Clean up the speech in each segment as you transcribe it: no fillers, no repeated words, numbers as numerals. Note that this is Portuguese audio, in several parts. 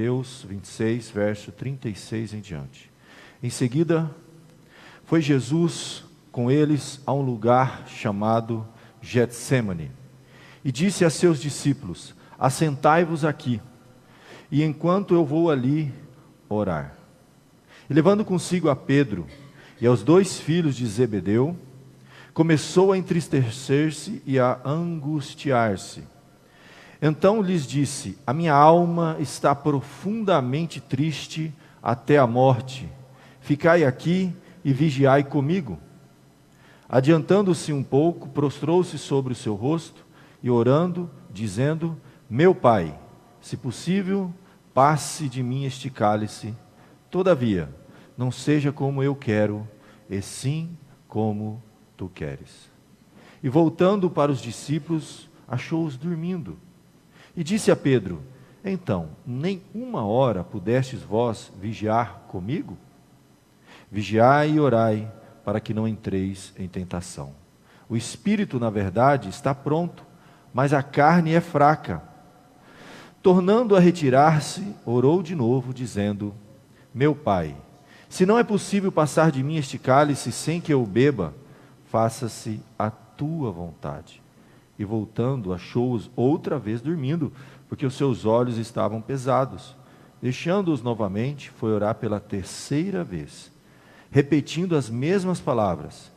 Mateus 26, verso 36 em diante. Em seguida, foi Jesus com eles a um lugar chamado Getsêmani, e disse a seus discípulos: assentai-vos aqui, e enquanto eu vou ali orar. E levando consigo a Pedro e aos 2 filhos de Zebedeu, começou a entristecer-se e a angustiar-se. Então lhes disse: a minha alma está profundamente triste até a morte. Ficai aqui e vigiai comigo. Adiantando-se um pouco, prostrou-se sobre o seu rosto e orando, dizendo: meu Pai, se possível, passe de mim este cálice. Todavia, não seja como eu quero, e sim como tu queres. E voltando para os discípulos, achou-os dormindo. E disse a Pedro: então, nem uma hora pudestes vós vigiar comigo? Vigiai e orai, para que não entreis em tentação. O espírito, na verdade, está pronto, mas a carne é fraca. Tornando a retirar-se, orou de novo, dizendo: meu Pai, se não é possível passar de mim este cálice sem que eu o beba, faça-se a tua vontade. E voltando, achou-os outra vez dormindo, porque os seus olhos estavam pesados. Deixando-os novamente, foi orar pela 3ª vez, repetindo as mesmas palavras.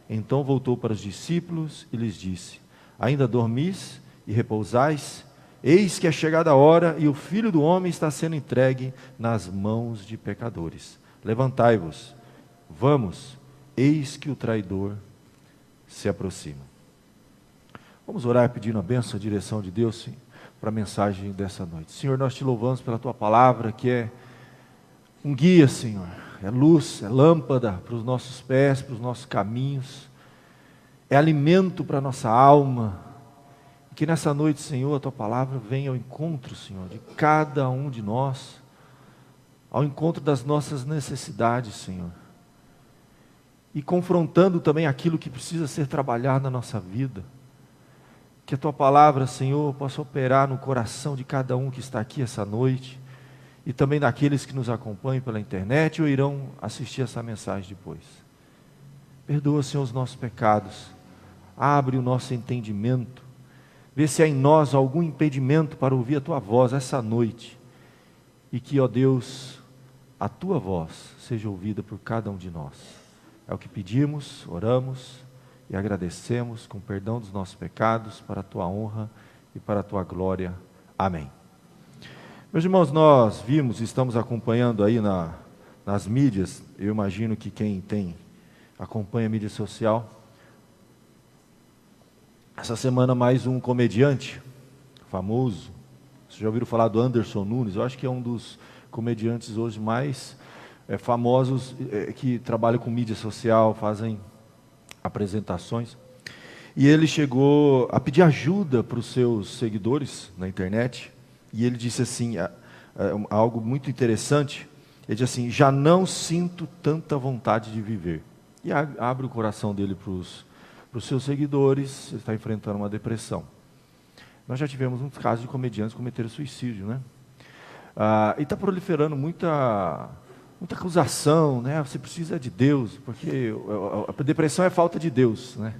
Então voltou para os discípulos e lhes disse: ainda dormis e repousais? Eis que é chegada a hora, e o Filho do Homem está sendo entregue nas mãos de pecadores. Levantai-vos, vamos, eis que o traidor se aproxima. Vamos orar pedindo a bênção, a direção de Deus para a mensagem dessa noite. Senhor, nós te louvamos pela tua palavra, que é um guia, Senhor. É luz, é lâmpada para os nossos pés, para os nossos caminhos. É alimento para a nossa alma. E que nessa noite, Senhor, a tua palavra venha ao encontro, Senhor, de cada um de nós, ao encontro das nossas necessidades, Senhor. E confrontando também aquilo que precisa ser trabalhado na nossa vida. Que a tua palavra, Senhor, possa operar no coração de cada um que está aqui essa noite, e também daqueles que nos acompanham pela internet ou irão assistir essa mensagem depois. Perdoa, Senhor, os nossos pecados. Abre o nosso entendimento. Vê se há em nós algum impedimento para ouvir a tua voz essa noite. E que, ó Deus, a tua voz seja ouvida por cada um de nós. É o que pedimos, oramos e agradecemos com perdão dos nossos pecados, para a tua honra e para a tua glória. Amém. Meus irmãos, nós vimos e estamos acompanhando aí nas mídias, eu imagino que quem acompanha a mídia social, essa semana mais um comediante famoso. Vocês já ouviram falar do Anderson Nunes? Eu acho que é um dos comediantes hoje mais famosos que trabalham com mídia social, fazem apresentações. E ele chegou a pedir ajuda para os seus seguidores na internet. E ele disse assim, algo muito interessante. Ele disse assim: já não sinto tanta vontade de viver. E abre o coração dele para os seus seguidores. Ele está enfrentando uma depressão. Nós já tivemos uns casos de comediantes que cometeram suicídio, né? E está proliferando muita acusação, né? Você precisa de Deus, porque a depressão é falta de Deus, né?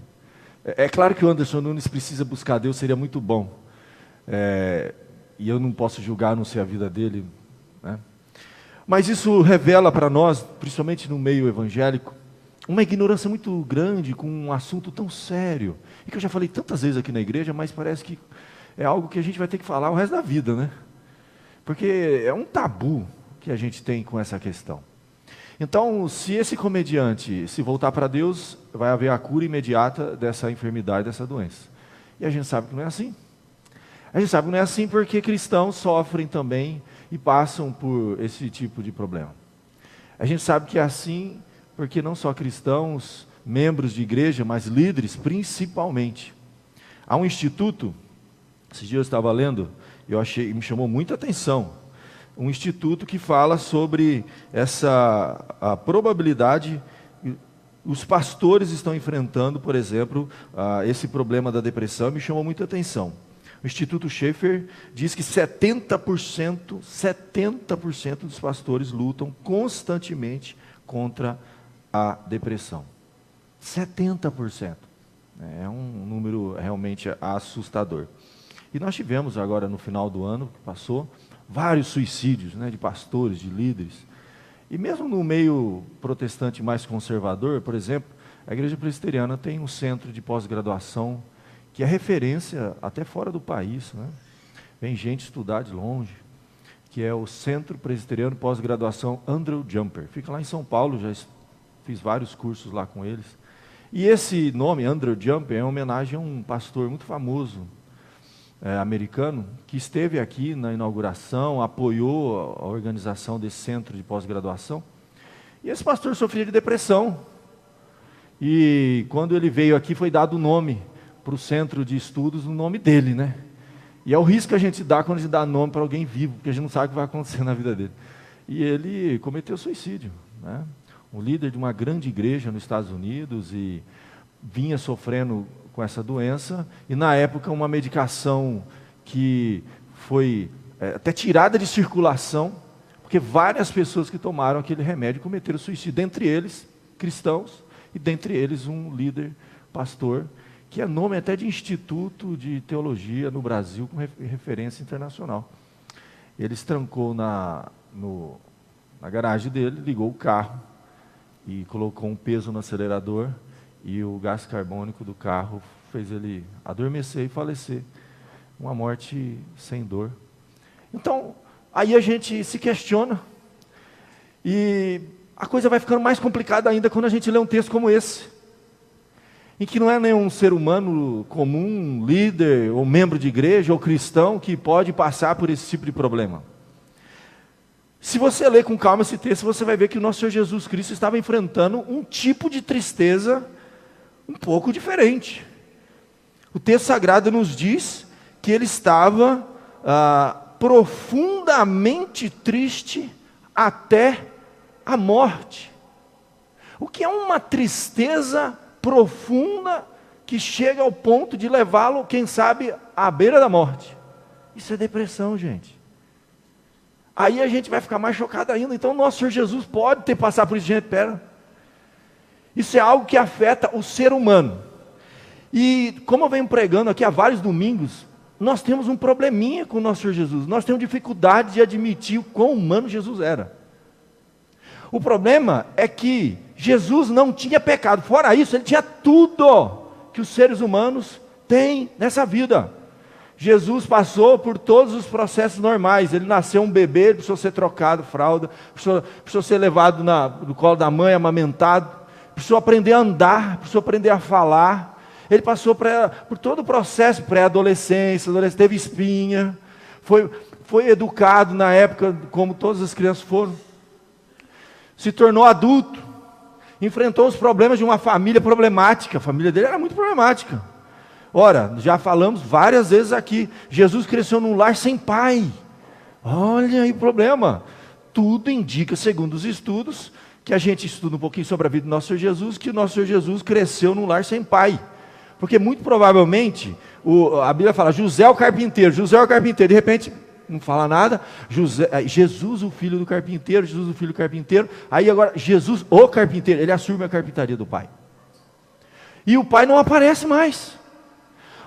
É claro que o Anderson Nunes precisa buscar Deus, seria muito bom. E eu não posso julgar, não sei a vida dele, né? Mas isso revela para nós, principalmente no meio evangélico, uma ignorância muito grande com um assunto tão sério. E que eu já falei tantas vezes aqui na igreja, mas parece que é algo que a gente vai ter que falar o resto da vida, né? Porque é um tabu que a gente tem com essa questão. Então, se esse comediante se voltar para Deus, vai haver a cura imediata dessa enfermidade, dessa doença. E a gente sabe que não é assim. A gente sabe que não é assim porque cristãos sofrem também e passam por esse tipo de problema. A gente sabe que é assim porque não só cristãos, membros de igreja, mas líderes principalmente. Há um instituto, esses dias eu estava lendo, me chamou muita atenção, um instituto que fala sobre a probabilidade. Os pastores estão enfrentando, por exemplo, esse problema da depressão, me chamou muita atenção. O Instituto Schaeffer diz que 70% dos pastores lutam constantemente contra a depressão. 70%. É um número realmente assustador. E nós tivemos agora, no final do ano que passou, vários suicídios, né, de pastores, de líderes. E mesmo no meio protestante mais conservador, por exemplo, a Igreja Presbiteriana tem um centro de pós-graduação que é referência até fora do país, né? Vem gente estudar de longe, que é o Centro Presbiteriano Pós-Graduação Andrew Jumper. Fica lá em São Paulo, já fiz vários cursos lá com eles. E esse nome, Andrew Jumper, é uma homenagem a um pastor muito famoso, americano, que esteve aqui na inauguração, apoiou a organização desse centro de pós-graduação. E esse pastor sofria de depressão. E quando ele veio aqui, foi dado o nome para o centro de estudos, o nome dele, né? E é o risco que a gente dá quando a gente dá nome para alguém vivo, porque a gente não sabe o que vai acontecer na vida dele. E ele cometeu suicídio, né? Um líder de uma grande igreja nos Estados Unidos e vinha sofrendo com essa doença, e na época uma medicação que foi até tirada de circulação, porque várias pessoas que tomaram aquele remédio cometeram suicídio, dentre eles cristãos, e dentre eles um líder, pastor, que é nome até de instituto de teologia no Brasil, com referência internacional. Ele se trancou na garagem dele, ligou o carro e colocou um peso no acelerador, e o gás carbônico do carro fez ele adormecer e falecer. Uma morte sem dor. Então, aí a gente se questiona, e a coisa vai ficando mais complicada ainda quando a gente lê um texto como esse, em que não é nenhum ser humano comum, líder, ou membro de igreja, ou cristão, que pode passar por esse tipo de problema. Se você ler com calma esse texto, você vai ver que o nosso Senhor Jesus Cristo estava enfrentando um tipo de tristeza um pouco diferente. O texto sagrado nos diz que ele estava profundamente triste até a morte. O que é uma tristeza profunda que chega ao ponto de levá-lo, quem sabe, à beira da morte. Isso é depressão, gente. Aí a gente vai ficar mais chocado ainda. Então, nosso Senhor Jesus pode ter passado por isso. Gente, pera. Isso é algo que afeta o ser humano. E como eu venho pregando aqui há vários domingos, nós temos um probleminha com o nosso Senhor Jesus. Nós temos dificuldade de admitir o quão humano Jesus era. O problema é que Jesus não tinha pecado. Fora isso, ele tinha tudo que os seres humanos têm nessa vida. Jesus passou por todos os processos normais. Ele nasceu um bebê, ele precisou ser trocado, fralda, precisou ser levado no colo da mãe, amamentado, precisou aprender a andar, precisou aprender a falar. Ele passou por todo o processo, pré-adolescência, teve espinha, foi educado na época, como todas as crianças foram. Se tornou adulto, enfrentou os problemas de uma família problemática. A família dele era muito problemática. Ora, já falamos várias vezes aqui, Jesus cresceu num lar sem pai. Olha aí o problema. Tudo indica, segundo os estudos, que a gente estuda um pouquinho sobre a vida do nosso Senhor Jesus, que o nosso Senhor Jesus cresceu num lar sem pai. Porque muito provavelmente, a Bíblia fala, José o carpinteiro, de repente, não fala nada, Jesus o filho do carpinteiro, Jesus o filho do carpinteiro, aí agora, Jesus o carpinteiro, ele assume a carpintaria do pai. E o pai não aparece mais.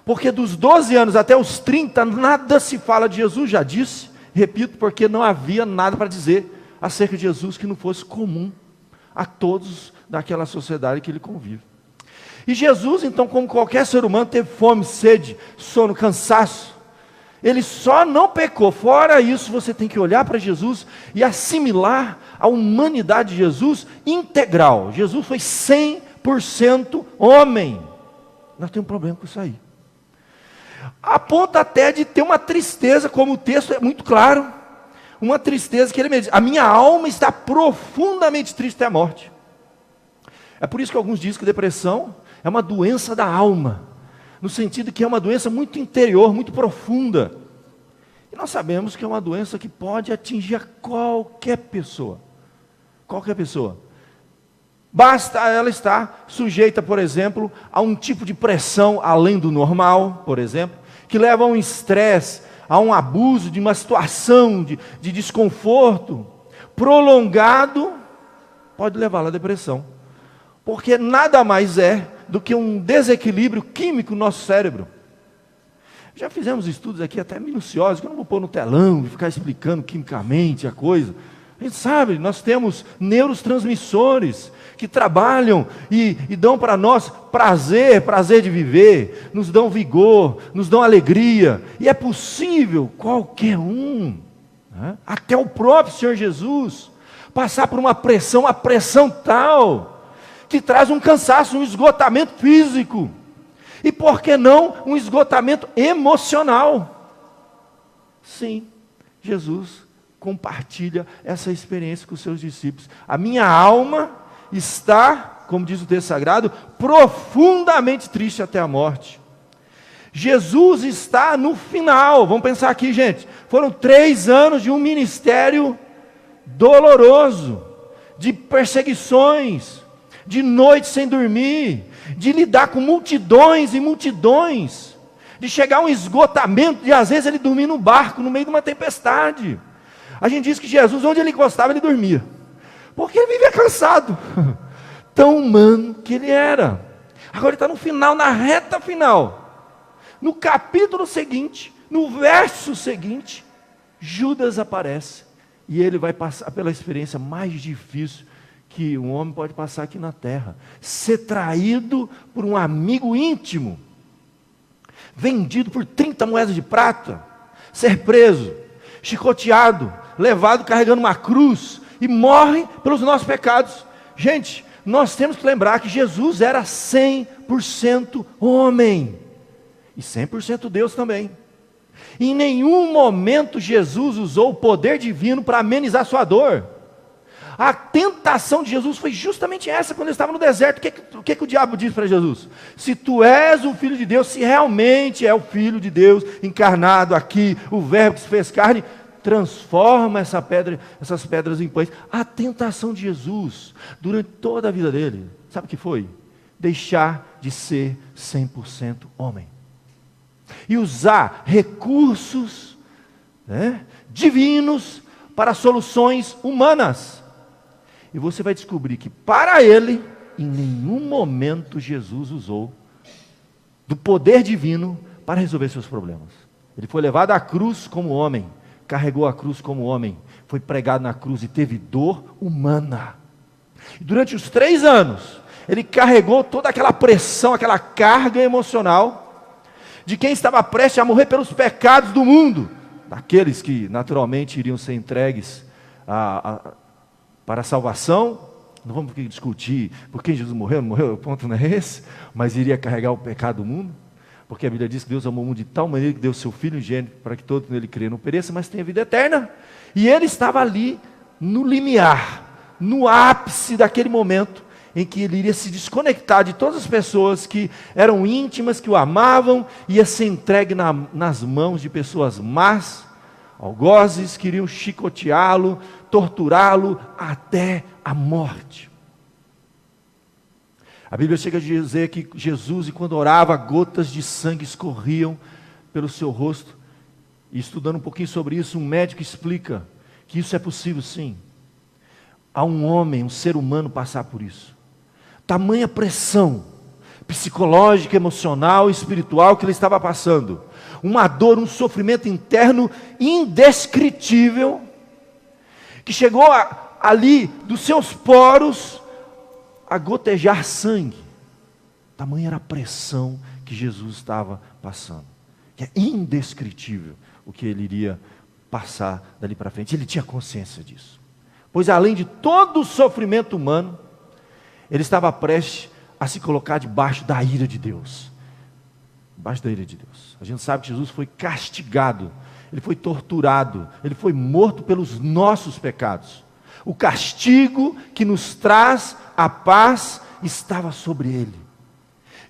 Porque dos 12 anos até os 30, nada se fala de Jesus, já disse, repito, porque não havia nada para dizer acerca de Jesus que não fosse comum a todos daquela sociedade que ele convive. E Jesus, então, como qualquer ser humano, teve fome, sede, sono, cansaço. Ele só não pecou. Fora isso, você tem que olhar para Jesus e assimilar a humanidade de Jesus integral. Jesus foi 100% homem. Nós temos um problema com isso aí. A ponto até de ter uma tristeza, como o texto é muito claro, uma tristeza que ele me diz, a minha alma está profundamente triste até a morte. É por isso que alguns dizem que depressão é uma doença da alma, no sentido que é uma doença muito interior, muito profunda. E nós sabemos que é uma doença que pode atingir a qualquer pessoa. Qualquer pessoa. Basta ela estar sujeita, por exemplo, a um tipo de pressão além do normal, por exemplo, que leva a um estresse, a um abuso, de uma situação de desconforto prolongado, pode levá-la à depressão. Porque nada mais é do que um desequilíbrio químico no nosso cérebro. Já fizemos estudos aqui até minuciosos, que eu não vou pôr no telão e ficar explicando quimicamente a coisa. A gente sabe, nós temos neurotransmissores que trabalham e dão para nós prazer de viver, nos dão vigor, nos dão alegria. E é possível qualquer um, né, até o próprio Senhor Jesus, passar por uma pressão tal, que traz um cansaço, um esgotamento físico. E por que não um esgotamento emocional? Sim, Jesus compartilha essa experiência com os seus discípulos. A minha alma está, como diz o texto sagrado, profundamente triste até a morte. Jesus está no final. Vamos pensar aqui, gente. Foram 3 anos de um ministério doloroso, de perseguições, de noites sem dormir, de lidar com multidões e multidões, de chegar a um esgotamento, de às vezes ele dormir no barco, no meio de uma tempestade. A gente diz que Jesus, onde ele encostava, ele dormia, porque ele vivia cansado, tão humano que ele era. Agora ele está no final, na reta final, no capítulo seguinte, no verso seguinte, Judas aparece, e ele vai passar pela experiência mais difícil que um homem pode passar aqui na terra: ser traído por um amigo íntimo, vendido por 30 moedas de prata, ser preso, chicoteado, levado carregando uma cruz, e morre pelos nossos pecados. Gente, nós temos que lembrar que Jesus era 100% homem, e 100% Deus também. Em nenhum momento Jesus usou o poder divino para amenizar sua dor. A tentação de Jesus foi justamente essa, quando ele estava no deserto. O que o diabo disse para Jesus? Se tu és o Filho de Deus, se realmente é o Filho de Deus encarnado aqui, o verbo que se fez carne, transforma essas pedras em pães. A tentação de Jesus, durante toda a vida dele, sabe o que foi? Deixar de ser 100% homem. E usar recursos, né, divinos para soluções humanas. E você vai descobrir que para ele, em nenhum momento Jesus usou do poder divino para resolver seus problemas. Ele foi levado à cruz como homem, carregou a cruz como homem, foi pregado na cruz e teve dor humana. E durante os 3 anos, ele carregou toda aquela pressão, aquela carga emocional de quem estava prestes a morrer pelos pecados do mundo, daqueles que naturalmente iriam ser entregues para a salvação. Não vamos discutir por quem Jesus morreu, não morreu, o ponto não é esse, mas iria carregar o pecado do mundo, porque a Bíblia diz que Deus amou o mundo de tal maneira que deu seu Filho unigênito para que todo nele crê não pereça, mas tenha vida eterna. E ele estava ali no limiar, no ápice daquele momento, em que ele iria se desconectar de todas as pessoas que eram íntimas, que o amavam, ia ser entregue nas mãos de pessoas más, algozes, que iriam chicoteá-lo, torturá-lo até a morte. A Bíblia chega a dizer que Jesus, quando orava, gotas de sangue escorriam pelo seu rosto. E estudando um pouquinho sobre isso, um médico explica que isso é possível sim. Há um homem, um ser humano passar por isso. Tamanha pressão psicológica, emocional, espiritual que ele estava passando. Uma dor, um sofrimento interno indescritível, que chegou ali dos seus poros a gotejar sangue. Tamanha era a pressão que Jesus estava passando. Que é indescritível o que ele iria passar dali para frente. Ele tinha consciência disso. Pois além de todo o sofrimento humano, ele estava prestes a se colocar debaixo da ira de Deus. Debaixo da ira de Deus. A gente sabe que Jesus foi castigado, ele foi torturado, ele foi morto pelos nossos pecados. O castigo que nos traz a paz estava sobre ele.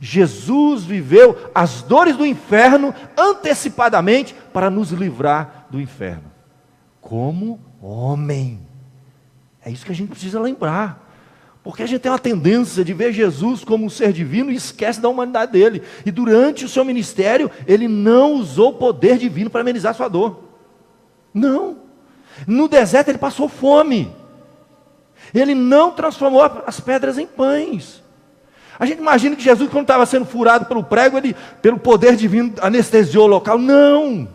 Jesus viveu as dores do inferno antecipadamente para nos livrar do inferno. Como homem. É isso que a gente precisa lembrar. Porque a gente tem uma tendência de ver Jesus como um ser divino e esquece da humanidade dele. E durante o seu ministério, ele não usou o poder divino para amenizar sua dor. Não. No deserto ele passou fome. Ele não transformou as pedras em pães. A gente imagina que Jesus, quando estava sendo furado pelo prego, ele, pelo poder divino, anestesiou o local. Não.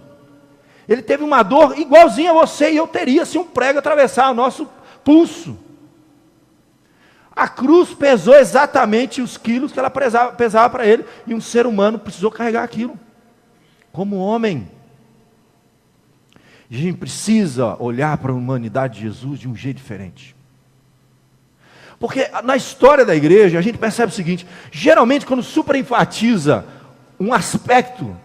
Ele teve uma dor igualzinha a você e eu teria se um prego atravessar o nosso pulso. A cruz pesou exatamente os quilos que ela pesava para ele, e um ser humano precisou carregar aquilo, como homem. E a gente precisa olhar para a humanidade de Jesus de um jeito diferente. Porque na história da igreja, a gente percebe o seguinte: geralmente quando superenfatiza um aspecto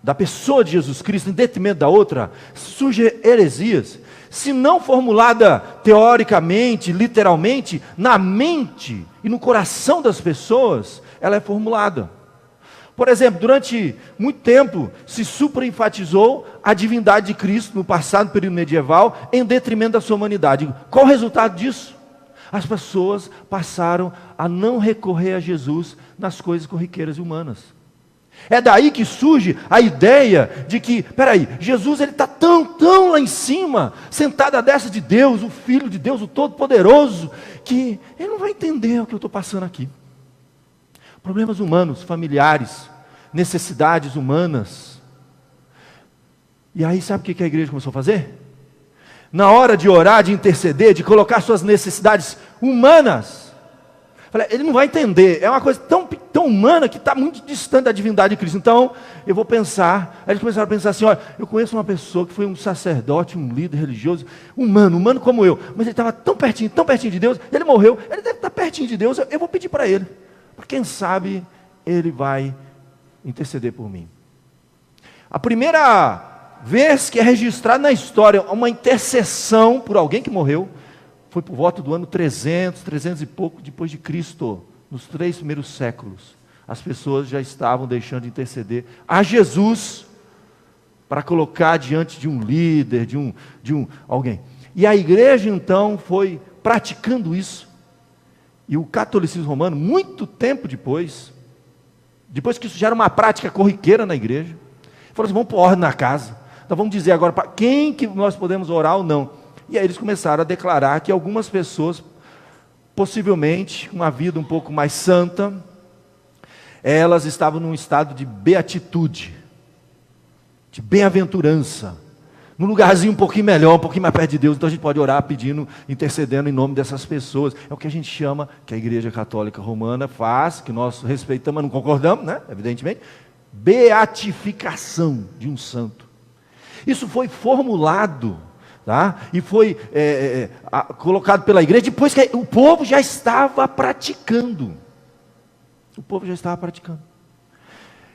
da pessoa de Jesus Cristo em detrimento da outra, surgem heresias. Se não formulada teoricamente, literalmente, na mente e no coração das pessoas, ela é formulada. Por exemplo, durante muito tempo se superenfatizou a divindade de Cristo no passado período medieval em detrimento da sua humanidade. Qual o resultado disso? As pessoas passaram a não recorrer a Jesus nas coisas corriqueiras e humanas. É daí que surge a ideia de que, peraí, Jesus ele está tão lá em cima, sentado à destra de Deus, o Filho de Deus, o Todo-Poderoso, que ele não vai entender o que eu estou passando aqui. Problemas humanos, familiares, necessidades humanas. E aí sabe o que a igreja começou a fazer? Na hora de orar, de interceder, de colocar suas necessidades humanas, ele não vai entender, é uma coisa tão humana que está muito distante da divindade de Cristo. Então, eu vou pensar, aí eles começaram a pensar assim: olha, eu conheço uma pessoa que foi um sacerdote, um líder religioso, humano como eu, mas ele estava tão pertinho de Deus, ele morreu, ele deve estar pertinho de Deus, eu vou pedir para ele, porque quem sabe ele vai interceder por mim. A primeira vez que é registrada na história uma intercessão por alguém que morreu, foi por volta do ano 300 e pouco depois de Cristo. Nos 3 primeiros séculos, as pessoas já estavam deixando de interceder a Jesus para colocar diante de um líder, de um alguém. E a igreja então foi praticando isso. E o catolicismo romano, muito tempo depois que isso já era uma prática corriqueira na igreja, falou assim: vamos pôr ordem na casa. Então vamos dizer agora para quem que nós podemos orar ou não. E aí eles começaram a declarar que algumas pessoas, possivelmente uma vida um pouco mais santa, elas estavam num estado de beatitude, de bem-aventurança, num lugarzinho um pouquinho melhor, um pouquinho mais perto de Deus. Então a gente pode orar pedindo, intercedendo em nome dessas pessoas. É o que a gente chama, que a Igreja Católica Romana faz, que nós respeitamos, mas não concordamos, né? Evidentemente, beatificação de um santo. Isso foi formulado, tá? E foi colocado pela igreja depois que o povo já estava praticando. O povo já estava praticando.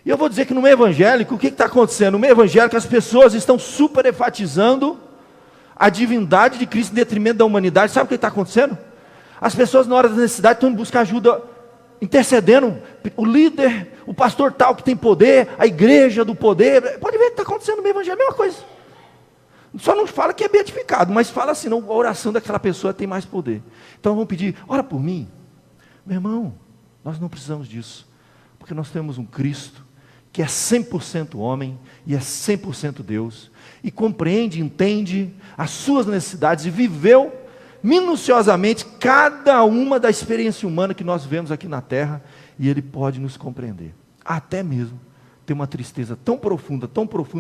E eu vou dizer que no meio evangélico, o que está acontecendo? No meio evangélico, as pessoas estão super enfatizando a divindade de Cristo em detrimento da humanidade. Sabe o que está acontecendo? As pessoas, na hora da necessidade, estão indo buscar ajuda, intercedendo. O líder, o pastor tal que tem poder, a igreja do poder. Pode ver o que está acontecendo no meio evangélico, a mesma coisa. Só não fala que é beatificado, mas fala assim: não, a oração daquela pessoa tem mais poder. Então vamos pedir: ora por mim. Meu irmão, nós não precisamos disso, porque nós temos um Cristo que é 100% homem e é 100% Deus, e compreende, entende as suas necessidades, e viveu minuciosamente cada uma da experiência humana que nós vemos aqui na terra, e Ele pode nos compreender, até mesmo ter uma tristeza tão profunda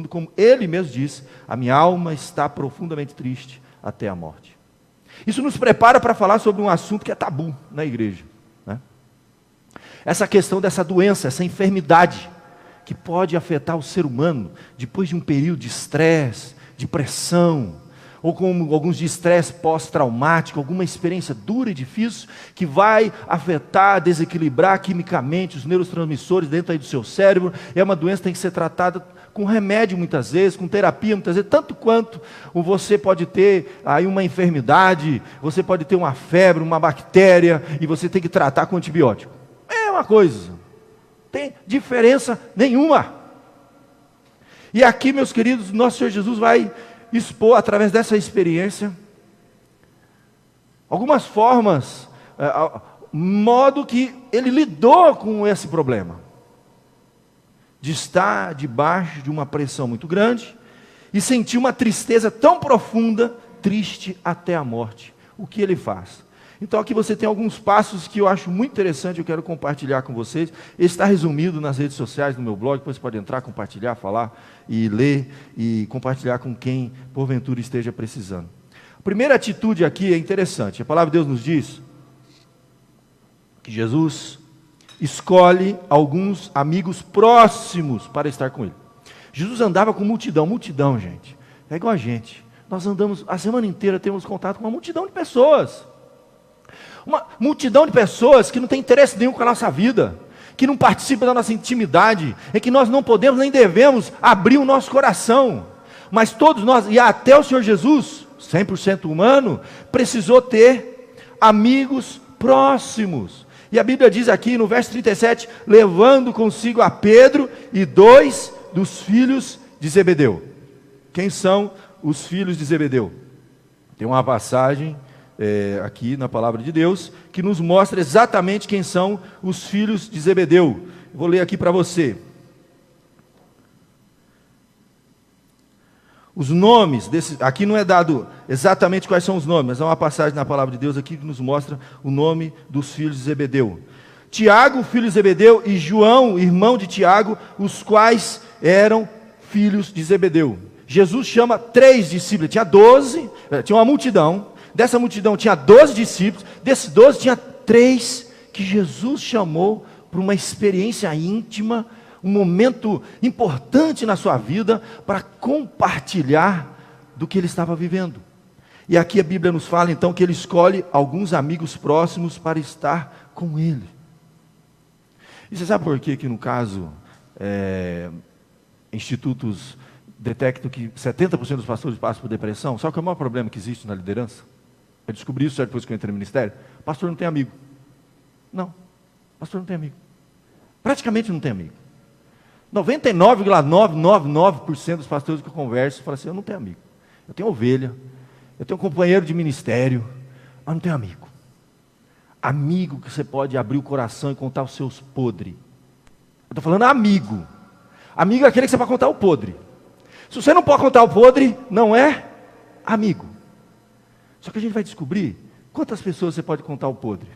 como Ele mesmo disse: a minha alma está profundamente triste até a morte. Isso nos prepara para falar sobre um assunto que é tabu na igreja, né? Essa questão dessa doença, essa enfermidade, que pode afetar o ser humano, depois de um período de estresse, de pressão, ou como alguns de estresse pós-traumático, alguma experiência dura e difícil, que vai afetar, desequilibrar quimicamente os neurotransmissores dentro aí do seu cérebro. É uma doença que tem que ser tratada com remédio muitas vezes, com terapia muitas vezes, tanto quanto você pode ter aí uma enfermidade, você pode ter uma febre, uma bactéria, e você tem que tratar com antibiótico. É uma coisa, tem diferença nenhuma. E aqui, meus queridos, nosso Senhor Jesus vai expor, através dessa experiência, algumas formas modo que ele lidou com esse problema. De estar debaixo de uma pressão muito grande e sentir uma tristeza tão profunda, triste até a morte. O que ele faz? Então aqui você tem alguns passos que eu acho muito interessante, eu quero compartilhar com vocês. Ele está resumido nas redes sociais, no meu blog, depois você pode entrar, compartilhar, falar e ler e compartilhar com quem porventura esteja precisando. A primeira atitude aqui é interessante. A palavra de Deus nos diz que Jesus escolhe alguns amigos próximos para estar com ele. Jesus andava com multidão, gente. É igual a gente. Nós andamos a semana inteira, temos contato com uma multidão de pessoas. Uma multidão de pessoas que não tem interesse nenhum com a nossa vida, que não participam da nossa intimidade, em que nós não podemos nem devemos abrir o nosso coração. Mas todos nós, e até o Senhor Jesus, 100% humano, precisou ter amigos próximos. E a Bíblia diz aqui no verso 37, levando consigo a Pedro e 2 dos filhos de Zebedeu. Quem são os filhos de Zebedeu? Tem uma passagem aqui na palavra de Deus que nos mostra exatamente quem são os filhos de Zebedeu. Vou ler aqui para você. Os nomes desses, aqui não é dado exatamente quais são os nomes, mas há uma passagem na palavra de Deus aqui que nos mostra o nome dos filhos de Zebedeu. Tiago, filho de Zebedeu, e João, irmão de Tiago, os quais eram filhos de Zebedeu. Jesus chama 3 discípulos, tinha 12, tinha uma multidão, dessa multidão tinha 12 discípulos, desses 12 tinha 3 que Jesus chamou para uma experiência íntima, um momento importante na sua vida, para compartilhar do que ele estava vivendo. E aqui a Bíblia nos fala então que ele escolhe alguns amigos próximos para estar com ele. E você sabe por quê que no caso, institutos detectam que 70% dos pastores passam por depressão? Sabe qual é o maior problema que existe na liderança? Eu descobri isso depois que eu entrei no ministério. Pastor não tem amigo. Não, pastor não tem amigo. Praticamente não tem amigo. 99,999% dos pastores que eu converso falam assim, eu não tenho amigo. Eu tenho ovelha, eu tenho companheiro de ministério, mas não tenho amigo. Amigo que você pode abrir o coração e contar os seus podres. Eu estou falando amigo. Amigo é aquele que você pode contar o podre. Se você não pode contar o podre, não é amigo. Só que a gente vai descobrir quantas pessoas você pode contar o podre.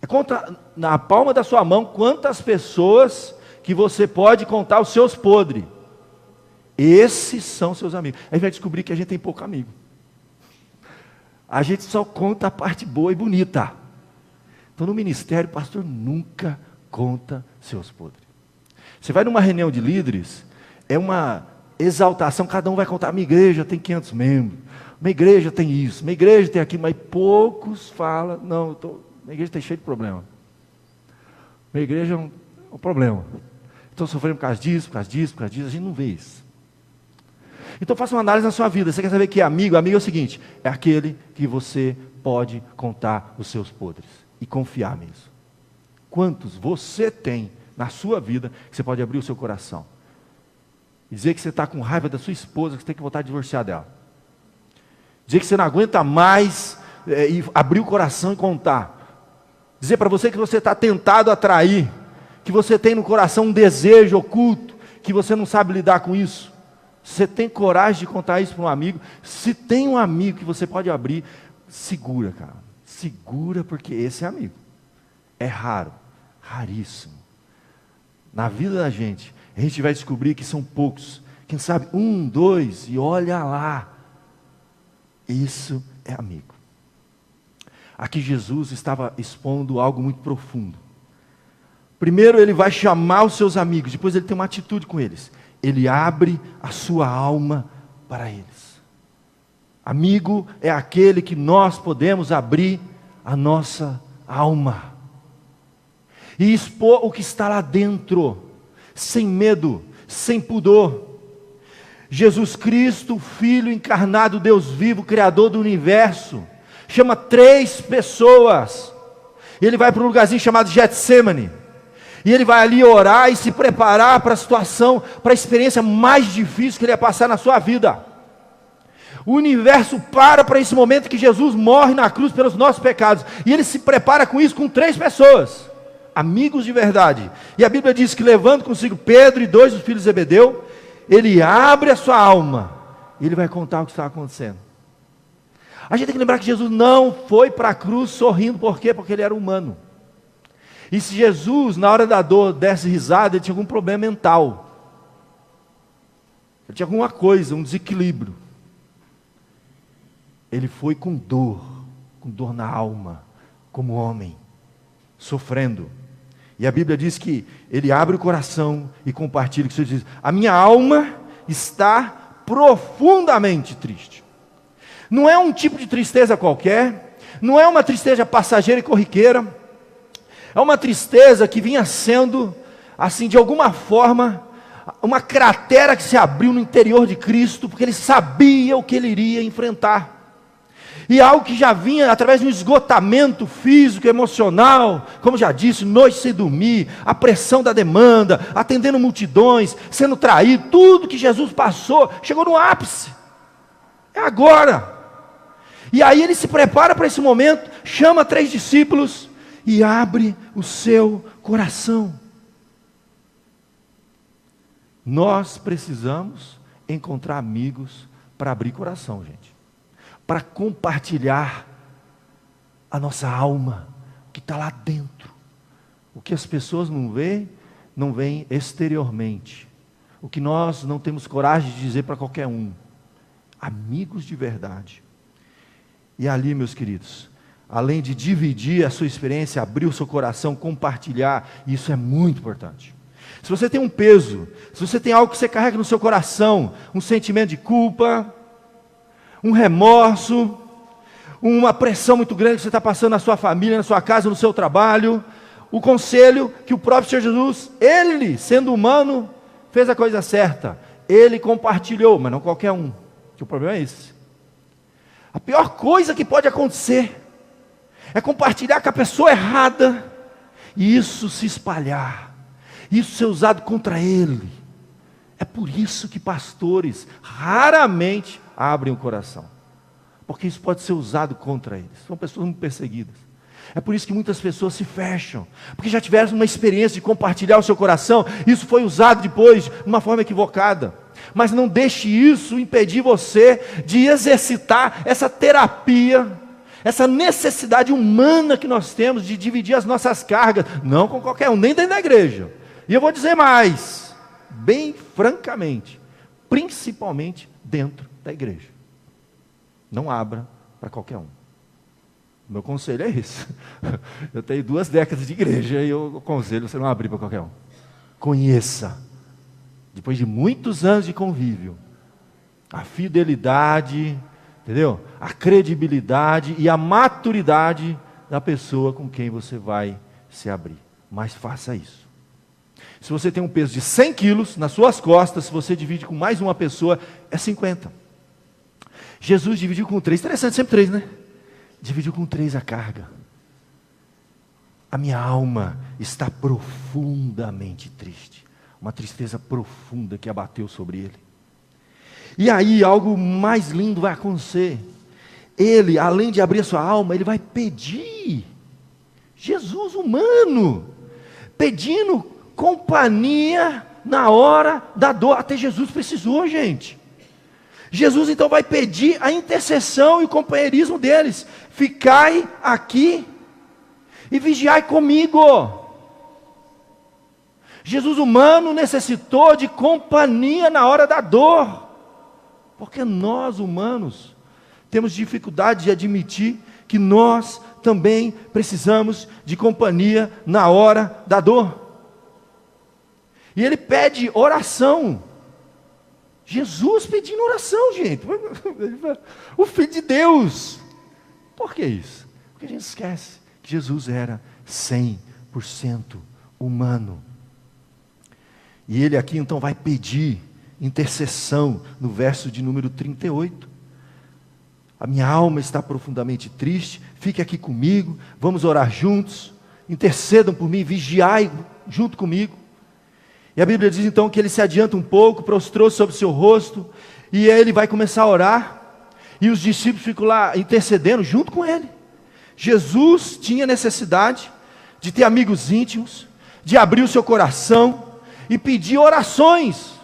Conta na palma da sua mão quantas pessoas que você pode contar os seus podres. Esses são seus amigos. Aí vai descobrir que a gente tem pouco amigo. A gente só conta a parte boa e bonita. Então no ministério, o pastor nunca conta seus podres. Você vai numa reunião de líderes, é uma exaltação, cada um vai contar, minha igreja tem 500 membros, minha igreja tem isso, minha igreja tem aquilo, mas poucos falam, não, minha igreja está cheia de problema. Minha igreja é um problema. Estou sofrendo por causa disso, a gente não vê isso. Então faça uma análise na sua vida. Você quer saber que é amigo? Amigo é o seguinte, é aquele que você pode contar os seus podres e confiar mesmo. Quantos você tem na sua vida que você pode abrir o seu coração? E dizer que você está com raiva da sua esposa, que você tem que voltar a divorciar dela. Dizer que você não aguenta mais e abrir o coração e contar. Dizer para você que você está tentado a trair, que você tem no coração um desejo oculto, que você não sabe lidar com isso. Você tem coragem de contar isso para um amigo? Se tem um amigo que você pode abrir, segura, cara. Segura, porque esse é amigo. É raro, raríssimo. Na vida da gente, a gente vai descobrir que são poucos. Quem sabe 1, 2, e olha lá. Isso é amigo. Aqui Jesus estava expondo algo muito profundo. Primeiro ele vai chamar os seus amigos, depois ele tem uma atitude com eles. Ele abre a sua alma para eles. Amigo é aquele que nós podemos abrir a nossa alma e expor o que está lá dentro, sem medo, sem pudor. Jesus Cristo, Filho encarnado, Deus vivo, Criador do universo, chama 3 pessoas. Ele vai para um lugarzinho chamado Getsemane. E ele vai ali orar e se preparar para a situação, para a experiência mais difícil que ele ia passar na sua vida. O universo para esse momento que Jesus morre na cruz pelos nossos pecados. E ele se prepara com isso com 3 pessoas, amigos de verdade. E a Bíblia diz que levando consigo Pedro e 2 dos filhos de Zebedeu, ele abre a sua alma e ele vai contar o que está acontecendo. A gente tem que lembrar que Jesus não foi para a cruz sorrindo. Por quê? Porque ele era humano. E se Jesus, na hora da dor, desse risada, ele tinha algum problema mental. Ele tinha alguma coisa, um desequilíbrio. Ele foi com dor na alma, como homem, sofrendo. E a Bíblia diz que ele abre o coração e compartilha, que diz: a minha alma está profundamente triste. Não é um tipo de tristeza qualquer, não é uma tristeza passageira e corriqueira, é uma tristeza que vinha sendo, assim, de alguma forma, uma cratera que se abriu no interior de Cristo, porque ele sabia o que ele iria enfrentar. E algo que já vinha através de um esgotamento físico, emocional, como já disse, noite sem dormir, a pressão da demanda, atendendo multidões, sendo traído, tudo que Jesus passou, chegou no ápice. É agora. E aí ele se prepara para esse momento, chama 3 discípulos e abre o seu coração. Nós precisamos encontrar amigos para abrir coração, gente. Para compartilhar a nossa alma, o que está lá dentro. O que as pessoas não veem exteriormente. O que nós não temos coragem de dizer para qualquer um. Amigos de verdade. E ali, meus queridos, além de dividir a sua experiência, abrir o seu coração, compartilhar, isso é muito importante. Se você tem um peso, se você tem algo que você carrega no seu coração, um sentimento de culpa, um remorso, uma pressão muito grande que você está passando na sua família, na sua casa, no seu trabalho, o conselho que o próprio Senhor Jesus, ele, sendo humano, fez a coisa certa. Ele compartilhou, mas não qualquer um, que o problema é esse. A pior coisa que pode acontecer é compartilhar com a pessoa errada e isso se espalhar, isso ser usado contra ele. É por isso que pastores raramente abrem o coração, porque isso pode ser usado contra eles. São pessoas muito perseguidas. É por isso que muitas pessoas se fecham, porque já tiveram uma experiência de compartilhar o seu coração. Isso foi usado depois de uma forma equivocada. Mas não deixe isso impedir você de exercitar essa terapia, essa necessidade humana que nós temos de dividir as nossas cargas, não com qualquer um, nem dentro da igreja. E eu vou dizer mais, bem francamente, principalmente dentro da igreja. Não abra para qualquer um. Meu conselho é esse. Eu tenho 2 décadas de igreja e eu aconselho você não abrir para qualquer um. Conheça, depois de muitos anos de convívio, a fidelidade, entendeu? A credibilidade e a maturidade da pessoa com quem você vai se abrir. Mas faça isso. Se você tem um peso de 100 quilos nas suas costas, se você divide com mais uma pessoa, é 50. Jesus dividiu com 3, interessante, sempre 3, né? Dividiu com 3 a carga. A minha alma está profundamente triste. Uma tristeza profunda que abateu sobre ele. E aí algo mais lindo vai acontecer. Ele, além de abrir a sua alma, ele vai pedir. Jesus humano, pedindo companhia na hora da dor. Até Jesus precisou, gente. Jesus então vai pedir a intercessão e o companheirismo deles. Ficai aqui e vigiai comigo. Jesus humano necessitou de companhia na hora da dor. Porque nós humanos temos dificuldade de admitir que nós também precisamos de companhia na hora da dor. E ele pede oração. Jesus pedindo oração, gente. O Filho de Deus. Por que isso? Porque a gente esquece que Jesus era 100% humano. E ele aqui então vai pedir intercessão no verso de número 38. A minha alma está profundamente triste, fique aqui comigo, vamos orar juntos, intercedam por mim, vigiai junto comigo. E a Bíblia diz então que ele se adianta um pouco, prostrou sobre o seu rosto, e ele vai começar a orar. E os discípulos ficam lá intercedendo junto com ele. Jesus tinha necessidade de ter amigos íntimos, de abrir o seu coração e pedir orações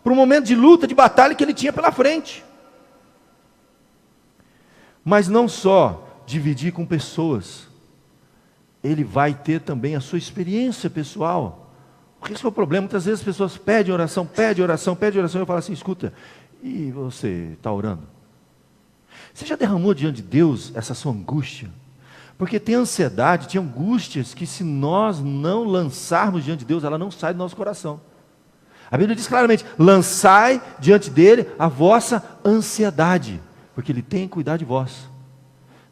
para o momento de luta, de batalha que ele tinha pela frente. Mas não só dividir com pessoas, ele vai ter também a sua experiência pessoal. Porque esse é o problema, muitas vezes as pessoas pedem oração, pedem oração, pedem oração, e eu falo assim, escuta, e você está orando? Você já derramou diante de Deus essa sua angústia? Porque tem ansiedade, tem angústias que se nós não lançarmos diante de Deus, ela não sai do nosso coração. A Bíblia diz claramente, lançai diante dele a vossa ansiedade, porque ele tem que cuidar de vós.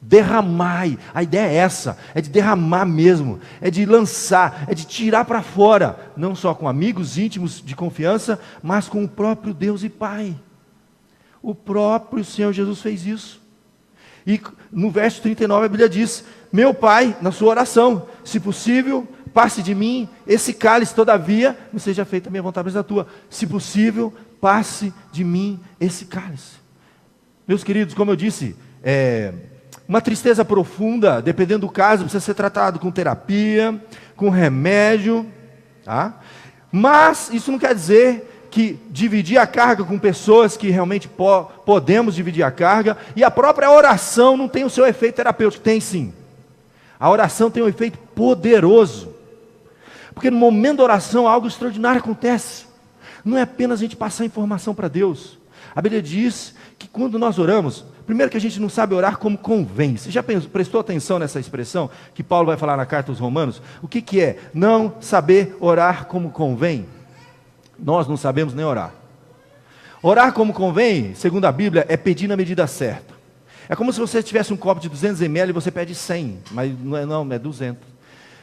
Derramai, a ideia é essa, é de derramar mesmo, é de lançar, é de tirar para fora, não só com amigos íntimos de confiança, mas com o próprio Deus e Pai. O próprio Senhor Jesus fez isso. E no verso 39 a Bíblia diz, meu Pai, na sua oração, se possível, passe de mim esse cálice, todavia, não seja feita a minha vontade, mas a tua. Se possível, passe de mim esse cálice. Meus queridos, como eu disse, uma tristeza profunda, dependendo do caso, precisa ser tratado com terapia, com remédio, tá? Mas isso não quer dizer que dividir a carga com pessoas que realmente podemos dividir a carga, e a própria oração não tem o seu efeito terapêutico. Tem sim. A oração tem um efeito poderoso, porque no momento da oração algo extraordinário acontece. Não é apenas a gente passar informação para Deus. A Bíblia diz que quando nós oramos, primeiro que a gente não sabe orar como convém. Você já prestou atenção nessa expressão que Paulo vai falar na carta aos Romanos? O que é? Não saber orar como convém. Nós não sabemos nem orar. Orar como convém, segundo a Bíblia, é pedir na medida certa. É como se você tivesse um copo de 200 ml e você pede 100, mas não é 200.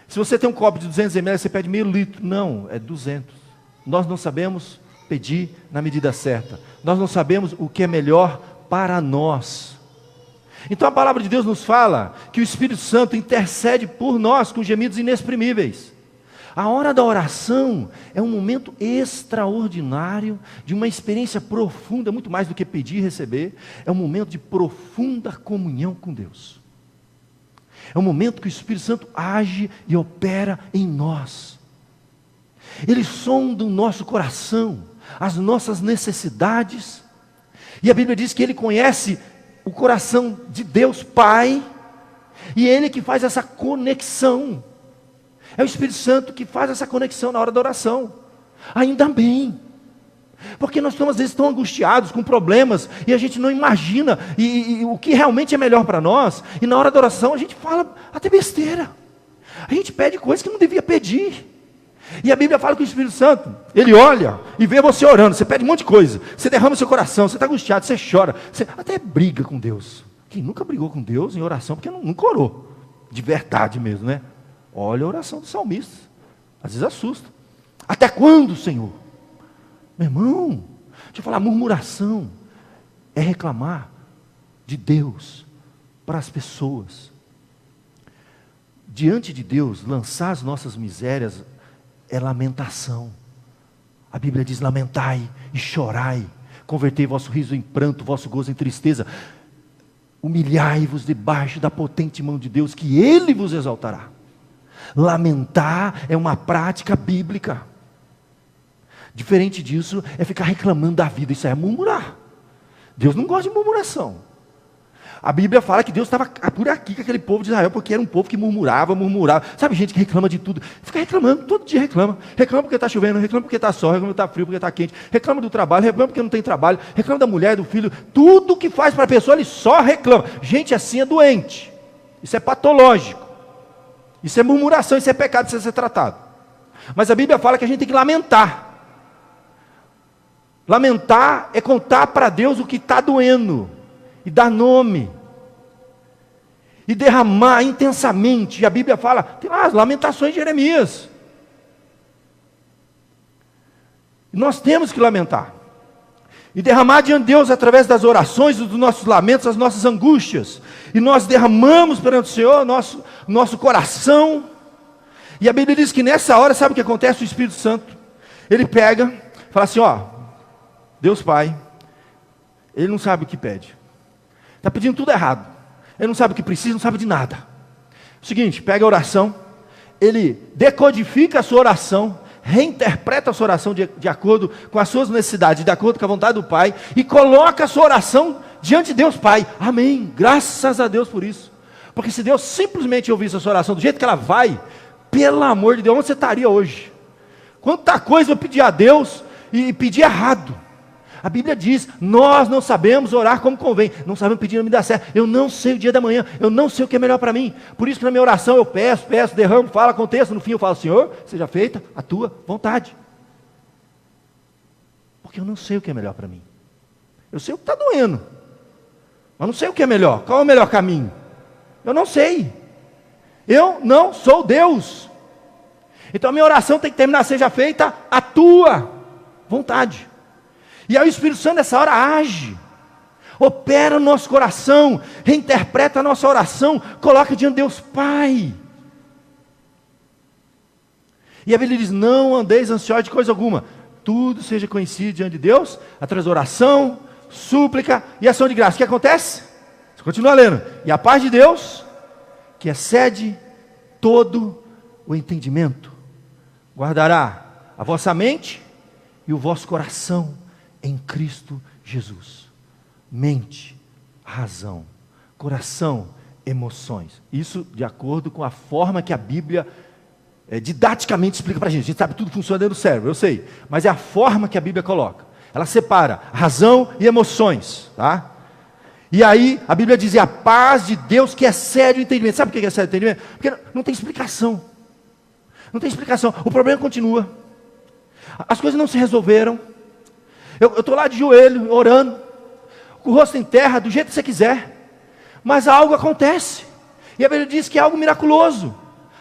Se você tem um copo de 200 ml, você pede meio litro. Não, é 200. Nós não sabemos pedir na medida certa. Nós não sabemos o que é melhor para nós. Então a palavra de Deus nos fala que o Espírito Santo intercede por nós com gemidos inexprimíveis. A hora da oração é um momento extraordinário, de uma experiência profunda, muito mais do que pedir e receber. É um momento de profunda comunhão com Deus. É um momento que o Espírito Santo age e opera em nós. Ele sonda o nosso coração, as nossas necessidades. E a Bíblia diz que Ele conhece o coração de Deus Pai, e Ele que faz essa conexão. É o Espírito Santo que faz essa conexão na hora da oração. Ainda bem. Porque nós estamos às vezes tão angustiados com problemas, e a gente não imagina e o que realmente é melhor para nós. E na hora da oração a gente fala até besteira. A gente pede coisas que não devia pedir. E a Bíblia fala que o Espírito Santo, ele olha e vê você orando. Você pede um monte de coisa, você derrama o seu coração, você está angustiado, você chora, você até briga com Deus. Quem nunca brigou com Deus em oração, porque nunca orou de verdade mesmo, né? Olha a oração do salmista, às vezes assusta. Até quando, Senhor? Meu irmão, deixa eu falar, murmuração é reclamar de Deus para as pessoas. Diante de Deus, lançar as nossas misérias é lamentação. A Bíblia diz, lamentai e chorai, convertei vosso riso em pranto, vosso gozo em tristeza. Humilhai-vos debaixo da potente mão de Deus, que Ele vos exaltará. Lamentar é uma prática bíblica. Diferente disso é ficar reclamando da vida, isso é murmurar. Deus não gosta de murmuração. A Bíblia fala que Deus estava por aqui com aquele povo de Israel, porque era um povo que murmurava. Sabe, gente que reclama de tudo, fica reclamando, todo dia reclama. Reclama porque está chovendo, reclama porque está sol, reclama porque está frio, porque está quente. Reclama do trabalho, reclama porque não tem trabalho, reclama da mulher, do filho. Tudo que faz para a pessoa, ele só reclama. Gente assim é doente, isso é patológico. Isso é murmuração, isso é pecado, precisa ser tratado. Mas a Bíblia fala que a gente tem que lamentar. Lamentar é contar para Deus o que está doendo, e dar nome, e derramar intensamente. E a Bíblia fala, tem lá as lamentações de Jeremias. E nós temos que lamentar, e derramar diante de Deus através das orações, dos nossos lamentos, as nossas angústias. E nós derramamos perante o Senhor nosso coração. E a Bíblia diz que nessa hora, sabe o que acontece? O Espírito Santo, ele pega, fala assim, ó, Deus Pai, Ele não sabe o que pede. Está pedindo tudo errado. Ele não sabe o que precisa, não sabe de nada. O seguinte, pega a oração, ele decodifica a sua oração, reinterpreta a sua oração de acordo com as suas necessidades, de acordo com a vontade do Pai, e coloca a sua oração diante de Deus Pai. Amém. Graças a Deus por isso. Porque se Deus simplesmente ouvisse a sua oração do jeito que ela vai, pelo amor de Deus, onde você estaria hoje? Quanta coisa eu pedi a Deus e pedi errado. A Bíblia diz, nós não sabemos orar como convém, não sabemos pedir, não me dá certo, eu não sei o dia da manhã, eu não sei o que é melhor para mim, por isso que na minha oração eu peço, derramo, falo, aconteça, no fim eu falo, Senhor, seja feita a tua vontade, porque eu não sei o que é melhor para mim, eu sei o que está doendo, mas não sei o que é melhor, qual é o melhor caminho, eu não sei, eu não sou Deus, então a minha oração tem que terminar, seja feita a tua vontade. E aí o Espírito Santo nessa hora age, opera no nosso coração, reinterpreta a nossa oração, coloca diante de Deus Pai. E a Bíblia diz, não andeis ansiosos de coisa alguma, tudo seja conhecido diante de Deus, através da oração, súplica e ação de graça. O que acontece? Você continua lendo, e a paz de Deus, que excede todo o entendimento, guardará a vossa mente e o vosso coração em Cristo Jesus. Mente, razão, coração, emoções. Isso de acordo com a forma que a Bíblia didaticamente explica para a gente. A gente sabe que tudo funciona dentro do cérebro, eu sei. Mas é a forma que a Bíblia coloca. Ela separa razão e emoções. Tá? E aí a Bíblia diz, a paz de Deus que excede o entendimento. Sabe por que excede o entendimento? Porque não tem explicação. Não tem explicação. O problema continua. As coisas não se resolveram. Eu estou lá de joelho, orando, com o rosto em terra, do jeito que você quiser, mas algo acontece, e a Bíblia diz que é algo miraculoso,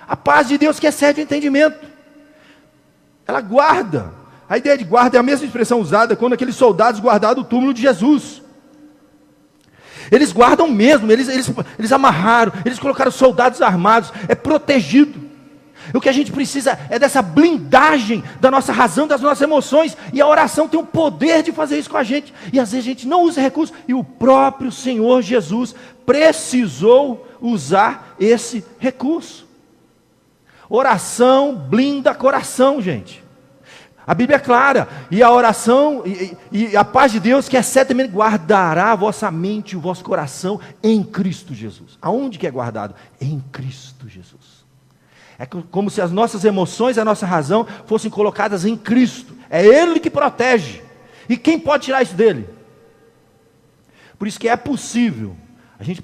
a paz de Deus que excede o entendimento, ela guarda, a ideia de guarda é a mesma expressão usada quando aqueles soldados guardaram o túmulo de Jesus, eles guardam mesmo, eles amarraram, eles colocaram soldados armados, é protegido. O que a gente precisa é dessa blindagem da nossa razão, das nossas emoções, e a oração tem o poder de fazer isso com a gente, e às vezes a gente não usa recurso, e o próprio Senhor Jesus precisou usar esse recurso. Oração blinda coração, gente. A Bíblia é clara, e a oração, e a paz de Deus, que excede também, guardará a vossa mente e o vosso coração em Cristo Jesus. Aonde que é guardado? Em Cristo Jesus. É como se as nossas emoções e a nossa razão fossem colocadas em Cristo. É Ele que protege. E quem pode tirar isso dele? Por isso que é possível a gente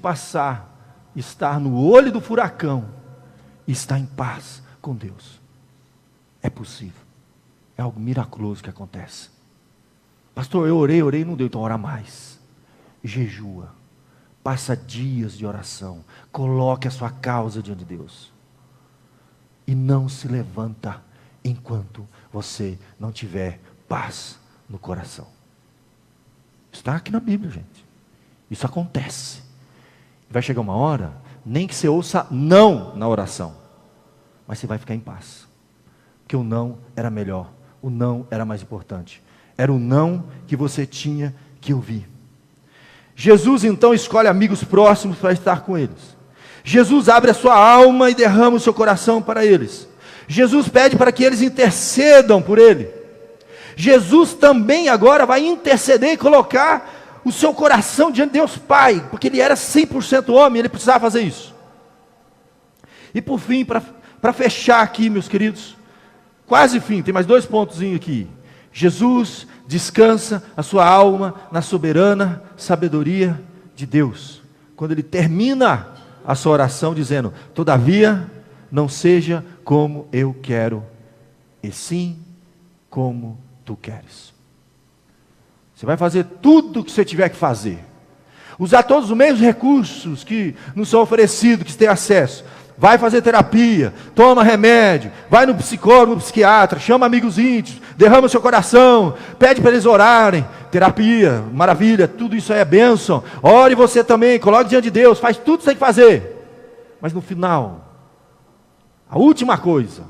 estar no olho do furacão e estar em paz com Deus. É possível. É algo miraculoso que acontece. Pastor, eu orei, não deu, então ora mais. Jejua. Passa dias de oração. Coloque a sua causa diante de Deus. E não se levanta enquanto você não tiver paz no coração. Está aqui na Bíblia, gente. Isso acontece. Vai chegar uma hora, nem que você ouça não na oração, mas você vai ficar em paz. Porque o não era melhor, o não era mais importante. Era o não que você tinha que ouvir. Jesus então escolhe amigos próximos para estar com eles. Jesus abre a sua alma e derrama o seu coração para eles. Jesus pede para que eles intercedam por ele. Jesus também agora vai interceder e colocar o seu coração diante de Deus Pai, porque ele era 100% homem, ele precisava fazer isso. E por fim, para fechar aqui, meus queridos, quase fim, tem mais 2 pontozinhos aqui. Jesus descansa a sua alma na soberana sabedoria de Deus. Quando ele termina a sua oração dizendo, todavia, não seja como eu quero, e sim como tu queres. Você vai fazer tudo o que você tiver que fazer. Usar todos os meios e recursos que nos são oferecidos, que você tem acesso. Vai fazer terapia, toma remédio, vai no psicólogo, no psiquiatra, chama amigos íntimos, derrama o seu coração, pede para eles orarem, terapia, maravilha, tudo isso aí é bênção. Ore você também, coloque diante de Deus, faz tudo que você tem que fazer. Mas no final, a última coisa,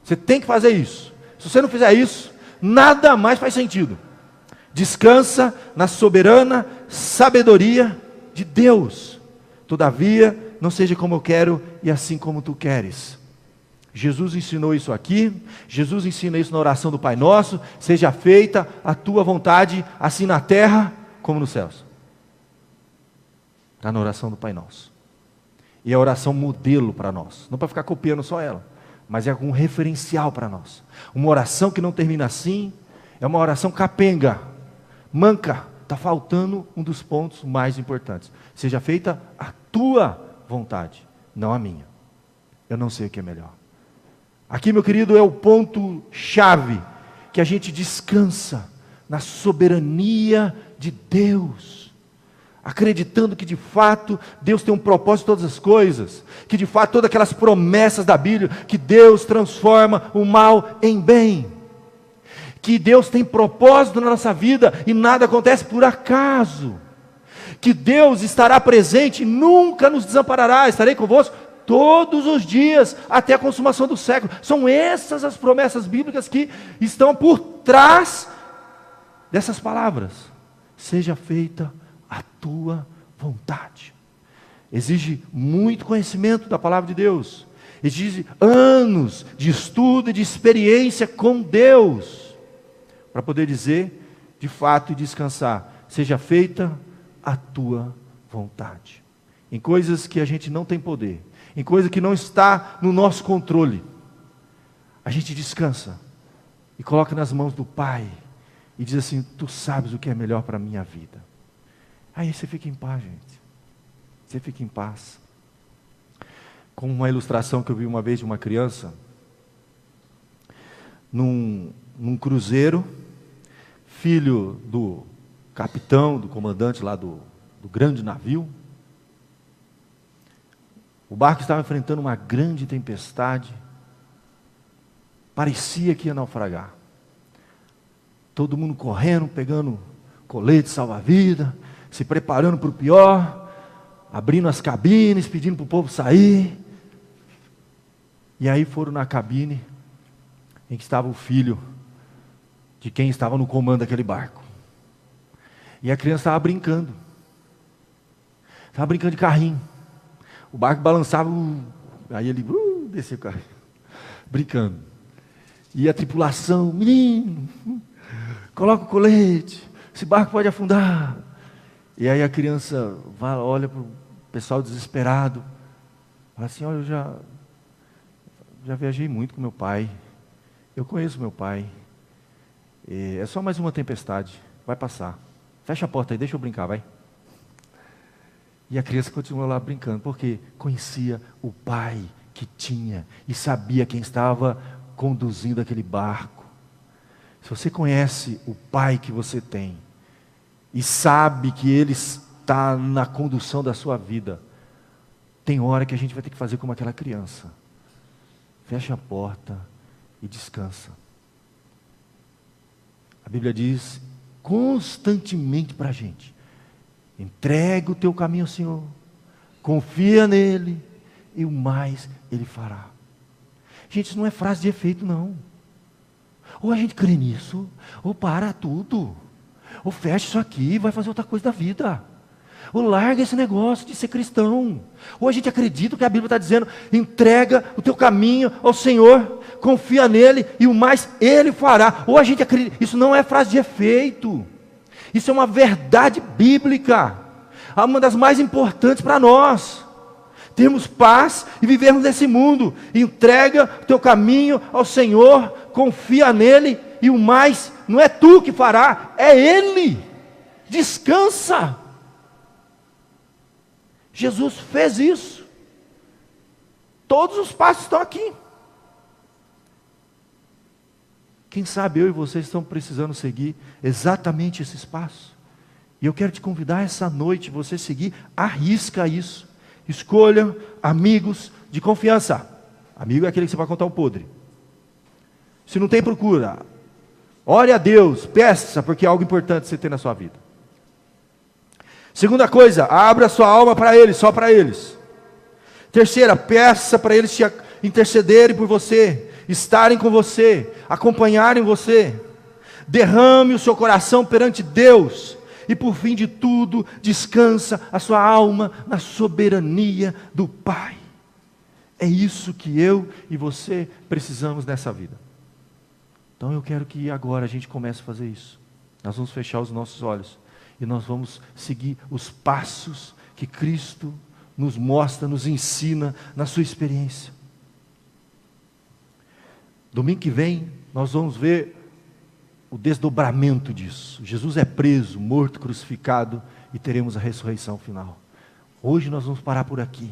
você tem que fazer isso. Se você não fizer isso, nada mais faz sentido. Descansa na soberana sabedoria de Deus. Todavia, não seja como eu quero e assim como tu queres. Jesus ensinou isso aqui, Jesus ensina isso na oração do Pai Nosso: seja feita a tua vontade, assim na terra como nos céus. Está na oração do Pai Nosso. E é a oração modelo para nós, não para ficar copiando só ela, mas é um referencial para nós. Uma oração que não termina assim, é uma oração capenga, manca, está faltando um dos pontos mais importantes. Seja feita a tua vontade, não a minha. Eu não sei o que é melhor. Aqui, meu querido, é o ponto-chave, que a gente descansa na soberania de Deus, acreditando que de fato Deus tem um propósito em todas as coisas, que de fato todas aquelas promessas da Bíblia, que Deus transforma o mal em bem, que Deus tem propósito na nossa vida e nada acontece por acaso, que Deus estará presente e nunca nos desamparará. Estarei convosco todos os dias, até a consumação do século. São essas as promessas bíblicas que estão por trás dessas palavras. Seja feita a tua vontade. Exige muito conhecimento da palavra de Deus, exige anos de estudo e de experiência com Deus, para poder dizer de fato e descansar: seja feita a tua vontade. Em coisas que a gente não tem poder, em coisa que não está no nosso controle, a gente descansa e coloca nas mãos do Pai e diz assim: tu sabes o que é melhor para a minha vida. Aí você fica em paz, gente. Você fica em paz. Como uma ilustração que eu vi uma vez de uma criança, num cruzeiro, filho do capitão, do comandante lá do grande navio. O barco estava enfrentando uma grande tempestade, parecia que ia naufragar. Todo mundo correndo, pegando colete salva-vida, se preparando para o pior, abrindo as cabines, pedindo para o povo sair. E aí foram na cabine em que estava o filho de quem estava no comando daquele barco. E a criança estava brincando de carrinho. O barco balançava, aí ele desceu o carro, brincando. E a tripulação: menino, coloca o colete, esse barco pode afundar. E aí a criança vai, olha para o pessoal desesperado, fala assim: olha, eu já viajei muito com meu pai, eu conheço meu pai, é só mais uma tempestade, vai passar. Fecha a porta aí, deixa eu brincar, vai. E a criança continuou lá brincando, porque conhecia o pai que tinha e sabia quem estava conduzindo aquele barco. Se você conhece o pai que você tem e sabe que ele está na condução da sua vida, tem hora que a gente vai ter que fazer como aquela criança: fecha a porta e descansa. A Bíblia diz constantemente para a gente: entrega o teu caminho ao Senhor, confia nele e o mais Ele fará. Gente, isso não é frase de efeito, não. Ou a gente crê nisso, ou para tudo, ou fecha isso aqui e vai fazer outra coisa da vida, ou larga esse negócio de ser cristão. Ou a gente acredita que a Bíblia está dizendo: entrega o teu caminho ao Senhor, confia nele e o mais Ele fará. Ou a gente acredita, isso não é frase de efeito, isso é uma verdade bíblica, uma das mais importantes para nós. Termos paz e vivermos nesse mundo. Entrega o teu caminho ao Senhor, confia nele e o mais não é tu que fará, é Ele. Descansa. Jesus fez isso. Todos os passos estão aqui. Quem sabe eu e vocês estão precisando seguir exatamente esses passos. E eu quero te convidar essa noite, você seguir, arrisca isso. Escolha amigos de confiança. Amigo é aquele que você vai contar o podre. Se não tem, procura. Ore a Deus, peça, porque é algo importante você ter na sua vida. Segunda coisa, abra sua alma para eles, só para eles. Terceira, peça para eles te intercederem por você, estarem com você, acompanharem você. Derrame o seu coração perante Deus e por fim de tudo, descansa a sua alma na soberania do Pai. É isso que eu e você precisamos nessa vida. Então eu quero que agora a gente comece a fazer isso. Nós vamos fechar os nossos olhos e nós vamos seguir os passos que Cristo nos mostra, nos ensina na sua experiência. Domingo que vem nós vamos ver o desdobramento disso. Jesus é preso, morto, crucificado e teremos a ressurreição final. Hoje nós vamos parar por aqui.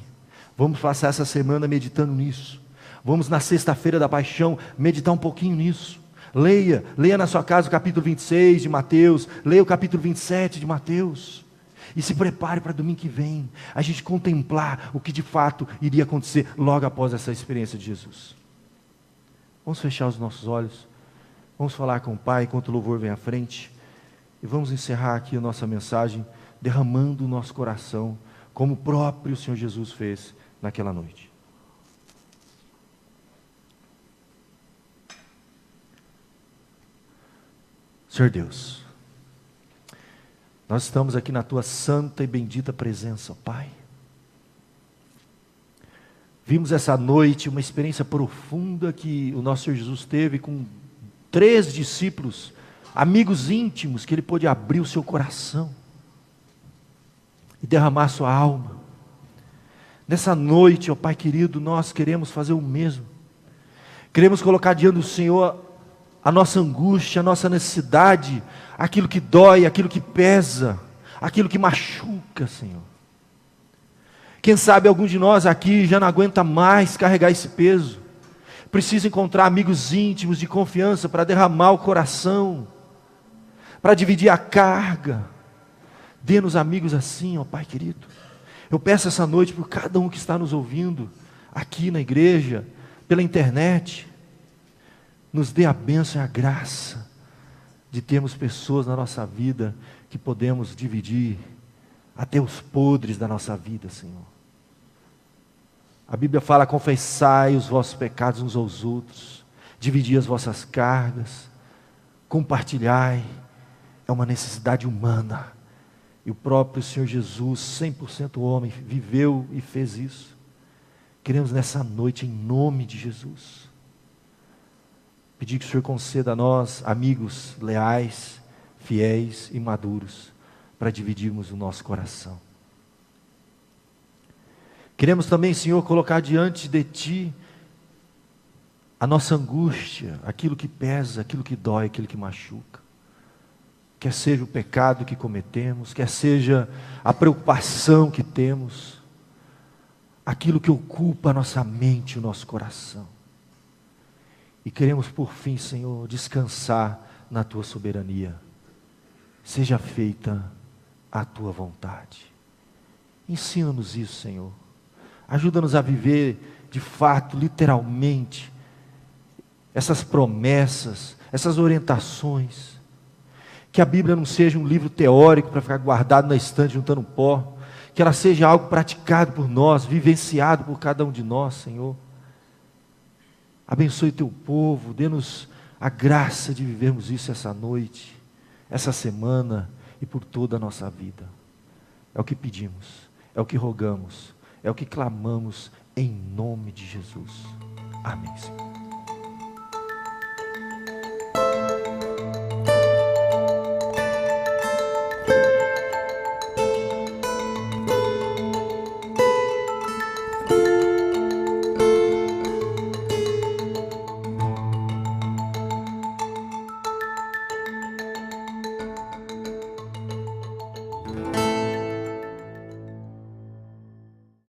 Vamos passar essa semana meditando nisso. Vamos na sexta-feira da paixão meditar um pouquinho nisso. Leia na sua casa o capítulo 26 de Mateus, leia o capítulo 27 de Mateus. E se prepare para domingo que vem, a gente contemplar o que de fato iria acontecer logo após essa experiência de Jesus. Vamos fechar os nossos olhos, vamos falar com o Pai enquanto o louvor vem à frente, e vamos encerrar aqui a nossa mensagem, derramando o nosso coração, como o próprio Senhor Jesus fez naquela noite. Senhor Deus, nós estamos aqui na Tua santa e bendita presença, Pai. Vimos essa noite uma experiência profunda que o nosso Senhor Jesus teve com 3 discípulos, amigos íntimos, que Ele pôde abrir o seu coração e derramar sua alma. Nessa noite, ó Pai querido, nós queremos fazer o mesmo. Queremos colocar diante do Senhor a nossa angústia, a nossa necessidade, aquilo que dói, aquilo que pesa, aquilo que machuca, Senhor. Quem sabe algum de nós aqui já não aguenta mais carregar esse peso, precisa encontrar amigos íntimos de confiança para derramar o coração, para dividir a carga. Dê-nos amigos assim, ó Pai querido. Eu peço essa noite por cada um que está nos ouvindo, aqui na igreja, pela internet, nos dê a bênção e a graça de termos pessoas na nossa vida que podemos dividir até os podres da nossa vida, Senhor. A Bíblia fala: confessai os vossos pecados uns aos outros, dividi as vossas cargas, compartilhai. É uma necessidade humana. E o próprio Senhor Jesus, 100% homem, viveu e fez isso. Queremos nessa noite, em nome de Jesus, pedir que o Senhor conceda a nós amigos leais, fiéis e maduros, para dividirmos o nosso coração. Queremos também, Senhor, colocar diante de Ti a nossa angústia, aquilo que pesa, aquilo que dói, aquilo que machuca. Quer seja o pecado que cometemos, quer seja a preocupação que temos, aquilo que ocupa a nossa mente, o nosso coração. E queremos por fim, Senhor, descansar na Tua soberania. Seja feita a Tua vontade. Ensina-nos isso, Senhor. Ajuda-nos a viver de fato, literalmente, essas promessas, essas orientações. Que a Bíblia não seja um livro teórico para ficar guardado na estante juntando pó. Que ela seja algo praticado por nós, vivenciado por cada um de nós, Senhor. Abençoe Teu povo, dê-nos a graça de vivermos isso essa noite, essa semana e por toda a nossa vida. É o que pedimos, é o que rogamos, é o que clamamos em nome de Jesus. Amém, Senhor.